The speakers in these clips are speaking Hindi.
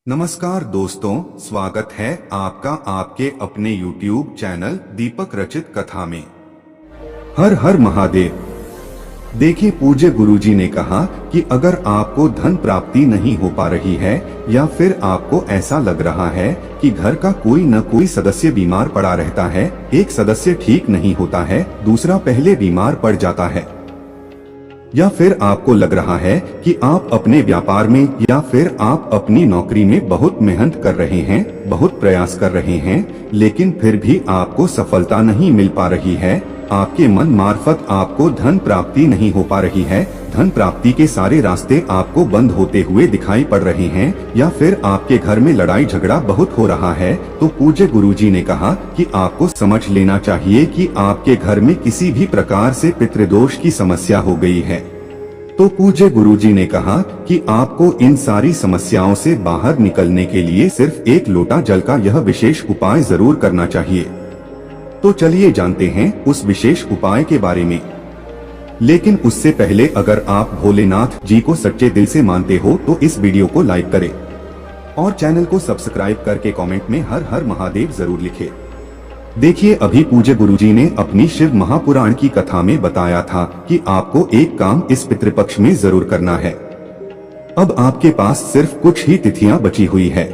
नमस्कार दोस्तों, स्वागत है आपका आपके अपने YouTube चैनल दीपक रचित कथा में। हर हर महादेव। देखिए, पूज्य गुरुजी ने कहा कि अगर आपको धन प्राप्ति नहीं हो पा रही है या फिर आपको ऐसा लग रहा है कि घर का कोई न कोई सदस्य बीमार पड़ा रहता है, एक सदस्य ठीक नहीं होता है, दूसरा पहले बीमार पड़ जाता है, या फिर आपको लग रहा है कि आप अपने व्यापार में या फिर आप अपनी नौकरी में बहुत मेहनत कर रहे हैं, बहुत प्रयास कर रहे हैं, लेकिन फिर भी आपको सफलता नहीं मिल पा रही है, आपके मन मार्फत आपको धन प्राप्ति नहीं हो पा रही है, धन प्राप्ति के सारे रास्ते आपको बंद होते हुए दिखाई पड़ रहे हैं, या फिर आपके घर में लड़ाई झगड़ा बहुत हो रहा है, तो पूज्य गुरुजी ने कहा कि आपको समझ लेना चाहिए कि आपके घर में किसी भी प्रकार से पितृदोष की समस्या हो गई है। तो पूज्य गुरुजी ने कहा कि आपको इन सारी समस्याओं से बाहर निकलने के लिए सिर्फ एक लोटा जल का यह विशेष उपाय जरूर करना चाहिए। तो चलिए जानते हैं उस विशेष उपाय के बारे में। लेकिन उससे पहले अगर आप भोलेनाथ जी को सच्चे दिल से मानते हो तो इस वीडियो को लाइक करें और चैनल को सब्सक्राइब करके कमेंट में हर हर महादेव जरूर लिखें। देखिए, अभी पूज्य गुरुजी ने अपनी शिव महापुराण की कथा में बताया था कि आपको एक काम इस पितृपक्ष में जरूर करना है। अब आपके पास सिर्फ कुछ ही तिथियां बची हुई है।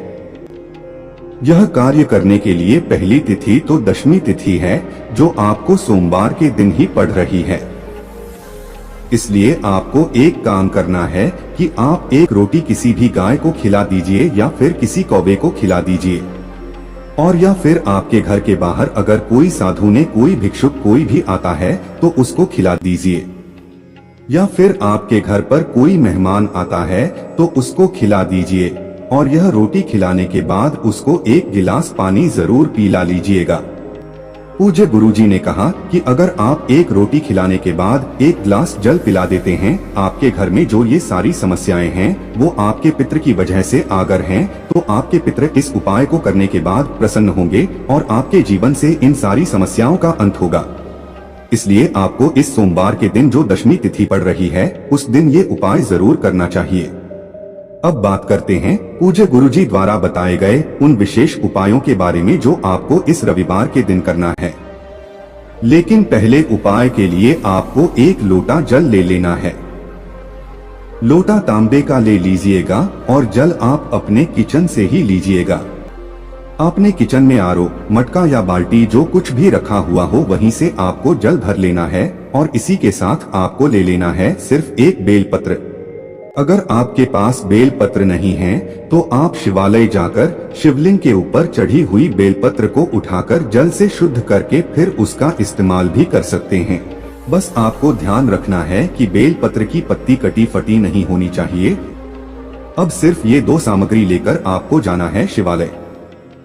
यह कार्य करने के लिए पहली तिथि तो दशमी तिथि है, जो आपको सोमवार के दिन ही पड़ रही है। इसलिए आपको एक काम करना है कि आप एक रोटी किसी भी गाय को खिला दीजिए या फिर किसी कौवे को खिला दीजिए, और या फिर आपके घर के बाहर अगर कोई साधु ने कोई भिक्षुक कोई भी आता है तो उसको खिला दीजिए, या फिर आपके घर पर कोई मेहमान आता है तो उसको खिला दीजिए, और यह रोटी खिलाने के बाद उसको एक गिलास पानी जरूर पिला लीजिएगा। पूज्य गुरुजी ने कहा कि अगर आप एक रोटी खिलाने के बाद एक गिलास जल पिला देते हैं, आपके घर में जो ये सारी समस्याएं हैं वो आपके पितृ की वजह से आगर हैं, तो आपके पितृ इस उपाय को करने के बाद प्रसन्न होंगे और आपके जीवन से इन सारी समस्याओं का अंत होगा। इसलिए आपको इस सोमवार के दिन जो दशमी तिथि पड़ रही है उस दिन ये उपाय जरूर करना चाहिए। अब बात करते हैं पूज्य गुरुजी द्वारा बताए गए उन विशेष उपायों के बारे में जो आपको इस रविवार के दिन करना है। लेकिन पहले उपाय के लिए आपको एक लोटा जल ले लेना है। लोटा तांबे का ले लीजिएगा और जल आप अपने किचन से ही लीजिएगा। आपने किचन में आरो, मटका या बाल्टी जो कुछ भी रखा हुआ हो वहीं से आपको जल भर लेना है, और इसी के साथ आपको ले लेना है सिर्फ एक बेलपत्र। अगर आपके पास बेलपत्र नहीं है तो आप शिवालय जाकर शिवलिंग के ऊपर चढ़ी हुई बेलपत्र को उठाकर जल से शुद्ध करके फिर उसका इस्तेमाल भी कर सकते हैं। बस आपको ध्यान रखना है कि बेलपत्र की पत्ती कटी फटी नहीं होनी चाहिए। अब सिर्फ ये दो सामग्री लेकर आपको जाना है शिवालय।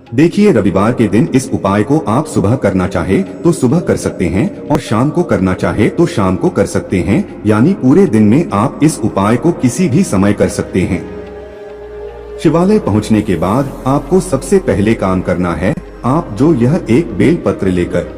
देखिए, रविवार के दिन इस उपाय को आप सुबह करना चाहे तो सुबह कर सकते हैं और शाम को करना चाहे तो शाम को कर सकते हैं, यानी पूरे दिन में आप इस उपाय को किसी भी समय कर सकते हैं। शिवालय पहुंचने के बाद आपको सबसे पहले काम करना है, आप जो यह एक बेलपत्र लेकर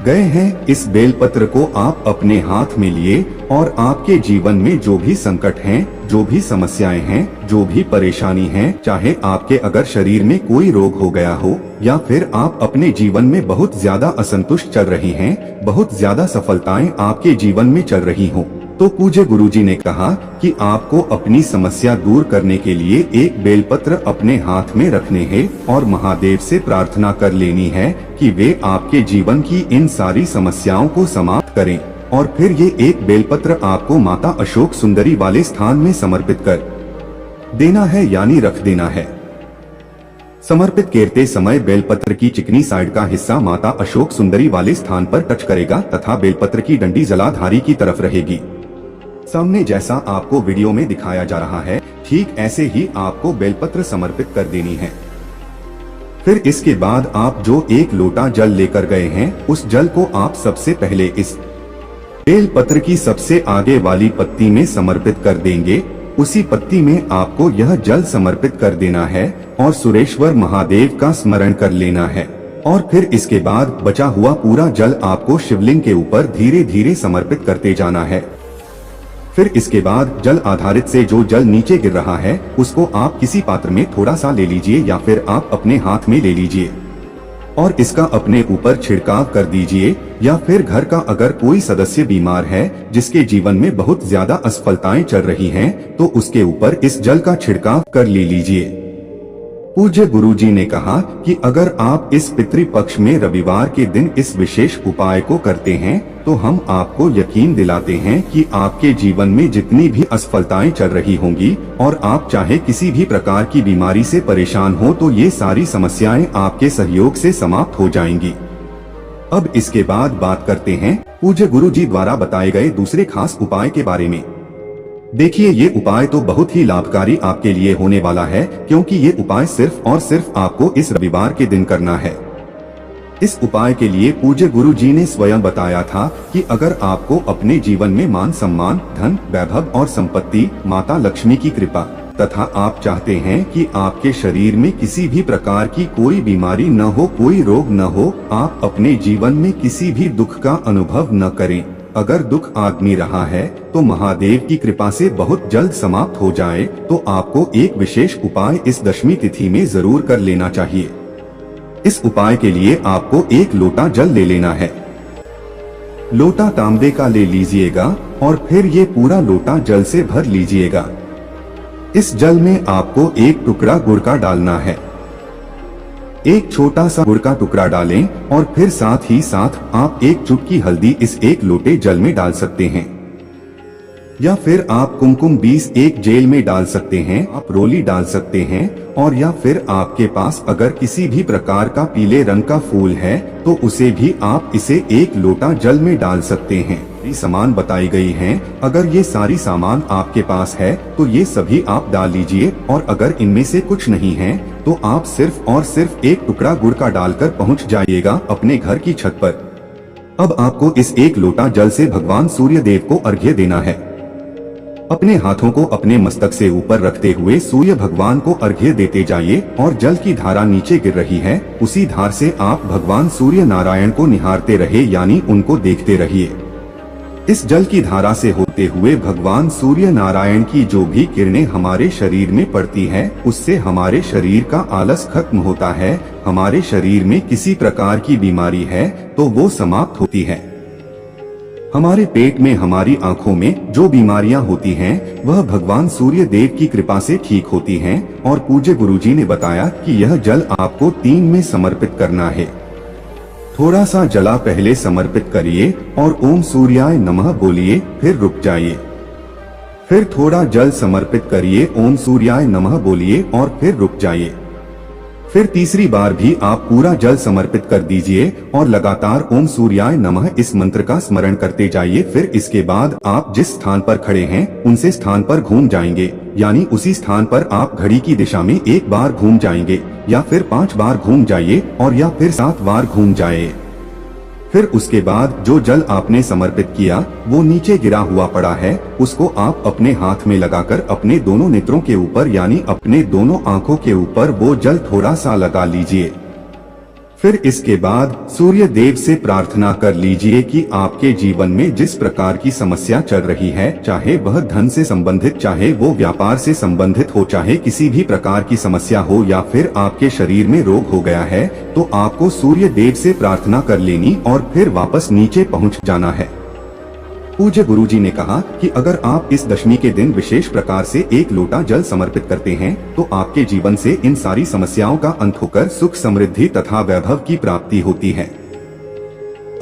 गए हैं, इस बेलपत्र को आप अपने हाथ में लिए और आपके जीवन में जो भी संकट हैं, जो भी समस्याएं हैं, जो भी परेशानी है, चाहे आपके अगर शरीर में कोई रोग हो गया हो या फिर आप अपने जीवन में बहुत ज्यादा असंतुष्ट चल रही हैं, बहुत ज्यादा सफलताएं आपके जीवन में चल रही हो, तो पूज्य गुरुजी ने कहा कि आपको अपनी समस्या दूर करने के लिए एक बेलपत्र अपने हाथ में रखने हैं और महादेव से प्रार्थना कर लेनी है कि वे आपके जीवन की इन सारी समस्याओं को समाप्त करें, और फिर ये एक बेलपत्र आपको माता अशोक सुंदरी वाले स्थान में समर्पित कर देना है, यानी रख देना है। समर्पित करते समय बेलपत्र की चिकनी साइड का हिस्सा माता अशोक सुंदरी वाले स्थान पर टच करेगा तथा बेलपत्र की डंडी जलाधारी की तरफ रहेगी। सामने जैसा आपको वीडियो में दिखाया जा रहा है, ठीक ऐसे ही आपको बेलपत्र समर्पित कर देनी है। फिर इसके बाद आप जो एक लोटा जल लेकर गए हैं, उस जल को आप सबसे पहले इस बेलपत्र की सबसे आगे वाली पत्ती में समर्पित कर देंगे। उसी पत्ती में आपको यह जल समर्पित कर देना है और सुरेश्वर महादेव का स्मरण कर लेना है, और फिर इसके बाद बचा हुआ पूरा जल आपको शिवलिंग के ऊपर धीरे धीरे समर्पित करते जाना है। फिर इसके बाद जल आधारित से जो जल नीचे गिर रहा है उसको आप किसी पात्र में थोड़ा सा ले लीजिए या फिर आप अपने हाथ में ले लीजिए और इसका अपने ऊपर छिड़काव कर दीजिए। या फिर घर का अगर कोई सदस्य बीमार है जिसके जीवन में बहुत ज्यादा असफलताएं चल रही हैं, तो उसके ऊपर इस जल का छिड़काव कर लीजिए। पूज्य गुरुजी ने कहा कि अगर आप इस पितृपक्ष में रविवार के दिन इस विशेष उपाय को करते हैं तो हम आपको यकीन दिलाते हैं कि आपके जीवन में जितनी भी असफलताएं चल रही होंगी और आप चाहे किसी भी प्रकार की बीमारी से परेशान हो तो ये सारी समस्याएं आपके सहयोग से समाप्त हो जाएंगी। अब इसके बाद बात करते हैं पूज्य गुरुजी द्वारा बताए गए दूसरे खास उपाय के बारे में। देखिए, ये उपाय तो बहुत ही लाभकारी आपके लिए होने वाला है, क्योंकि ये उपाय सिर्फ और सिर्फ आपको इस रविवार के दिन करना है। इस उपाय के लिए पूज्य गुरुजी ने स्वयं बताया था कि अगर आपको अपने जीवन में मान सम्मान, धन, वैभव और संपत्ति, माता लक्ष्मी की कृपा तथा आप चाहते हैं कि आपके शरीर में किसी भी प्रकार की कोई बीमारी न हो, कोई रोग न हो, आप अपने जीवन में किसी भी दुख का अनुभव न करें, अगर दुख आदमी रहा है तो महादेव की कृपा से बहुत जल्द समाप्त हो जाए, तो आपको एक विशेष उपाय इस दशमी तिथि में जरूर कर लेना चाहिए। इस उपाय के लिए आपको एक लोटा जल ले लेना है। लोटा तांबे का ले लीजिएगा और फिर ये पूरा लोटा जल से भर लीजिएगा। इस जल में आपको एक टुकड़ा गुड़ का डालना है। एक छोटा सा गुड़ का टुकड़ा डालें और फिर साथ ही साथ आप एक चुटकी हल्दी इस एक लोटे जल में डाल सकते हैं, या फिर आप कुमकुम 20 एक जेल में डाल सकते हैं, आप रोली डाल सकते हैं, और या फिर आपके पास अगर किसी भी प्रकार का पीले रंग का फूल है तो उसे भी आप इसे एक लोटा जल में डाल सकते हैं। ये सामान बताई गई हैं, अगर ये सारी सामान आपके पास है तो ये सभी आप डाल लीजिए, और अगर इनमें से कुछ नहीं है तो आप सिर्फ और सिर्फ एक टुकड़ा गुड़ का डालकर पहुंच जाइएगा अपने घर की छत पर। अब आपको इस एक लोटा जल से भगवान सूर्य देव को अर्घ्य देना है। अपने हाथों को अपने मस्तक से ऊपर रखते हुए सूर्य भगवान को अर्घ्य देते जाइए और जल की धारा नीचे गिर रही है, उसी धार से आप भगवान सूर्य नारायण को निहारते रहे, यानी उनको देखते रहिए। इस जल की धारा से होते हुए भगवान सूर्य नारायण की जो भी किरणें हमारे शरीर में पड़ती है उससे हमारे शरीर का आलस खत्म होता है, हमारे शरीर में किसी प्रकार की बीमारी है तो वो समाप्त होती है। हमारे पेट में, हमारी आंखों में जो बीमारियां होती हैं वह भगवान सूर्य देव की कृपा से ठीक होती हैं। और पूज्य गुरुजी ने बताया कि यह जल आपको 3 में समर्पित करना है। थोड़ा सा जला पहले समर्पित करिए और ओम सूर्याय नमः बोलिए, फिर रुक जाइए। फिर थोड़ा जल समर्पित करिए, ओम सूर्याय नमः बोलिए और फिर रुक जाइए। फिर तीसरी बार भी आप पूरा जल समर्पित कर दीजिए और लगातार ओम सूर्याय नमः इस मंत्र का स्मरण करते जाइए। फिर इसके बाद आप जिस स्थान पर खड़े हैं उनसे स्थान पर घूम जाएंगे, यानी उसी स्थान पर आप घड़ी की दिशा में 1 बार घूम जाएंगे, या फिर 5 बार घूम जाइए, और या फिर 7 बार घूम जाइए। फिर उसके बाद जो जल आपने समर्पित किया वो नीचे गिरा हुआ पड़ा है, उसको आप अपने हाथ में लगाकर अपने दोनों नेत्रों के ऊपर, यानी अपने दोनों आंखों के ऊपर वो जल थोड़ा सा लगा लीजिए। फिर इसके बाद सूर्य देव से प्रार्थना कर लीजिए कि आपके जीवन में जिस प्रकार की समस्या चल रही है, चाहे वह धन से संबंधित, चाहे वो व्यापार से संबंधित हो, चाहे किसी भी प्रकार की समस्या हो, या फिर आपके शरीर में रोग हो गया है, तो आपको सूर्य देव से प्रार्थना कर लेनी और फिर वापस नीचे पहुंच जाना है। पूज्य गुरुजी ने कहा कि अगर आप इस दशमी के दिन विशेष प्रकार से 1 लोटा जल समर्पित करते हैं तो आपके जीवन से इन सारी समस्याओं का अंत होकर सुख, समृद्धि तथा वैभव की प्राप्ति होती है।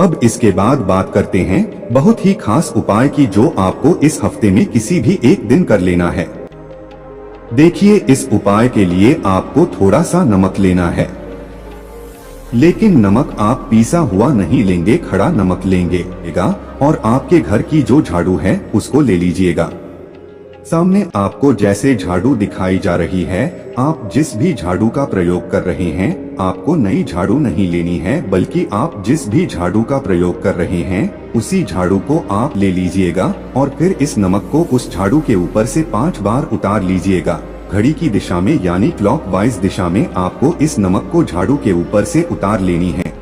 अब इसके बाद बात करते हैं बहुत ही खास उपाय की, जो आपको इस हफ्ते में किसी भी एक दिन कर लेना है। देखिए, इस उपाय के लिए आपको थोड़ा सा नमक लेना है, लेकिन नमक आप पीसा हुआ नहीं लेंगे, खड़ा नमक लेंगे। और आपके घर की जो झाड़ू है उसको ले लीजिएगा। सामने आपको जैसे झाड़ू दिखाई जा रही है, आप जिस भी झाड़ू का प्रयोग कर रहे हैं, आपको नई झाड़ू नहीं लेनी है, बल्कि आप जिस भी झाड़ू का प्रयोग कर रहे हैं उसी झाड़ू को आप ले लीजिएगा और फिर इस नमक को उस झाड़ू के ऊपर से 5 बार उतार लीजिएगा। घड़ी की दिशा में, यानी क्लॉकवाइज दिशा में आपको इस नमक को झाड़ू के ऊपर से उतार लेनी है।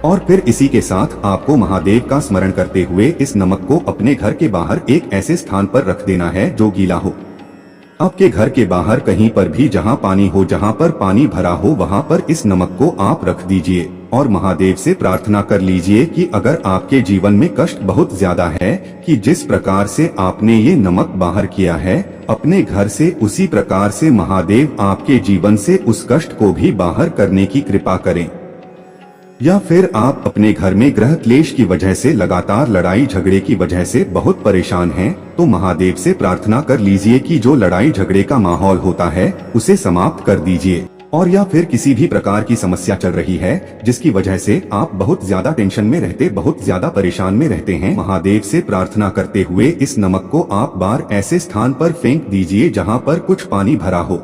और और फिर इसी के साथ आपको महादेव का स्मरण करते हुए इस नमक को अपने घर के बाहर एक ऐसे स्थान पर रख देना है जो गीला हो। आपके घर के बाहर कहीं पर भी जहां पानी हो, जहां पर पानी भरा हो, वहां पर इस नमक को आप रख दीजिए और महादेव से प्रार्थना कर लीजिए कि अगर आपके जीवन में कष्ट बहुत ज्यादा है कि जिस प्रकार से आपने ये नमक बाहर किया है अपने घर से, उसी प्रकार से महादेव आपके जीवन से उस कष्ट को भी बाहर करने की कृपा करें। या फिर आप अपने घर में ग्रह क्लेश की वजह से, लगातार लड़ाई झगड़े की वजह से बहुत परेशान हैं, तो महादेव से प्रार्थना कर लीजिए कि जो लड़ाई झगड़े का माहौल होता है उसे समाप्त कर दीजिए। और या फिर किसी भी प्रकार की समस्या चल रही है जिसकी वजह से आप बहुत ज्यादा टेंशन में रहते, बहुत ज्यादा परेशान में रहते हैं, महादेव से प्रार्थना करते हुए इस नमक को आप बार ऐसे स्थान पर फेंक दीजिए जहां पर कुछ पानी भरा हो,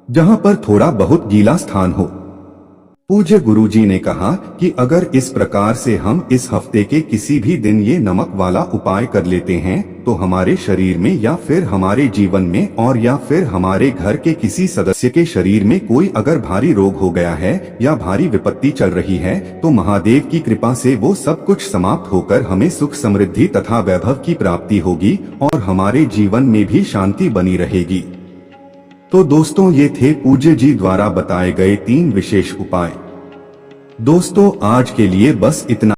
जहां पर थोड़ा बहुत गीला स्थान हो। पूज्य गुरुजी ने कहा कि अगर इस प्रकार से हम इस हफ्ते के किसी भी दिन ये नमक वाला उपाय कर लेते हैं तो हमारे शरीर में या फिर हमारे जीवन में और या फिर हमारे घर के किसी सदस्य के शरीर में कोई अगर भारी रोग हो गया है या भारी विपत्ति चल रही है तो महादेव की कृपा से वो सब कुछ समाप्त होकर हमें सुख, समृद्धि तथा वैभव की प्राप्ति होगी और हमारे जीवन में भी शांति बनी रहेगी। तो दोस्तों, ये थे पूज्य जी द्वारा बताए गए 3 विशेष उपाय। दोस्तों, आज के लिए बस इतना।